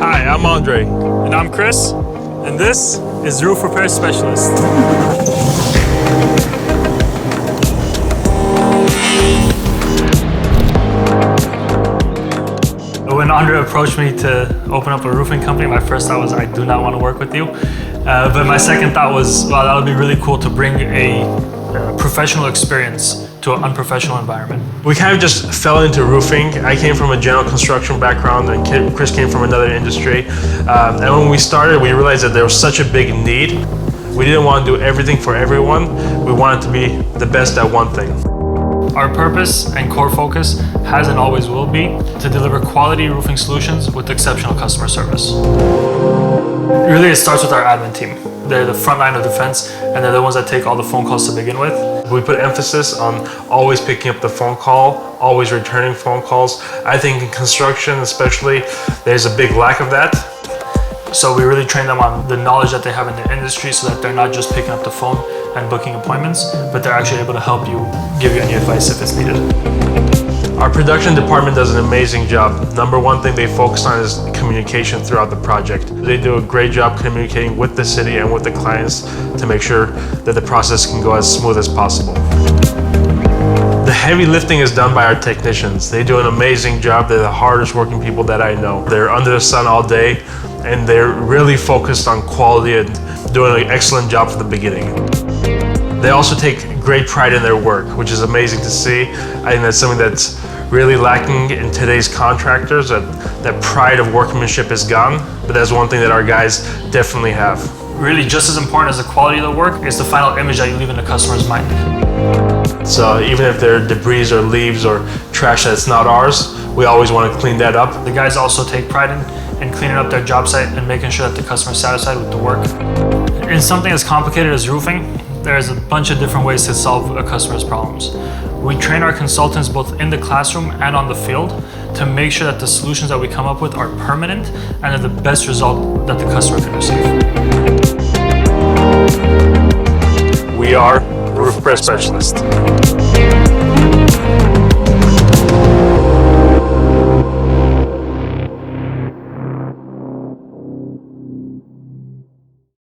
Hi, I'm Andre. And I'm Chris, and this is Roof Repair Specialist. When Andre approached me to open up a roofing company, my first thought was, I do not want to work with you. But my second thought was, wow, that would be really cool to bring a professional experience to an unprofessional environment. We kind of just fell into roofing. I came from a general construction background and Chris came from another industry. And when we started, we realized that there was such a big need. We didn't want to do everything for everyone. We wanted to be the best at one thing. Our purpose and core focus has and always will be to deliver quality roofing solutions with exceptional customer service. Really, it starts with our admin team. They're the front line of defense, and they're the ones that take all the phone calls to begin with. We put emphasis on always picking up the phone call, always returning phone calls. I think in construction especially, there's a big lack of that. So we really train them on the knowledge that they have in the industry so that they're not just picking up the phone and booking appointments, but they're actually able to help you, give you any advice if it's needed. Our production department does an amazing job. Number one thing they focus on is communication throughout the project. They do a great job communicating with the city and with the clients to make sure that the process can go as smooth as possible. The heavy lifting is done by our technicians. They do an amazing job. They're the hardest working people that I know. They're under the sun all day and they're really focused on quality and doing an excellent job from the beginning. They also take great pride in their work, which is amazing to see. I think that's something that's really lacking in today's contractors, that pride of workmanship is gone, but that's one thing that our guys definitely have. Really, just as important as the quality of the work is the final image that you leave in the customer's mind. So even if there are debris or leaves or trash that's not ours, we always want to clean that up. The guys also take pride in cleaning up their job site and making sure that the customer's satisfied with the work. In something as complicated as roofing, there's a bunch of different ways to solve a customer's problems. We train our consultants both in the classroom and on the field to make sure that the solutions that we come up with are permanent and are the best result that the customer can receive. We are Roof Repair Specialists.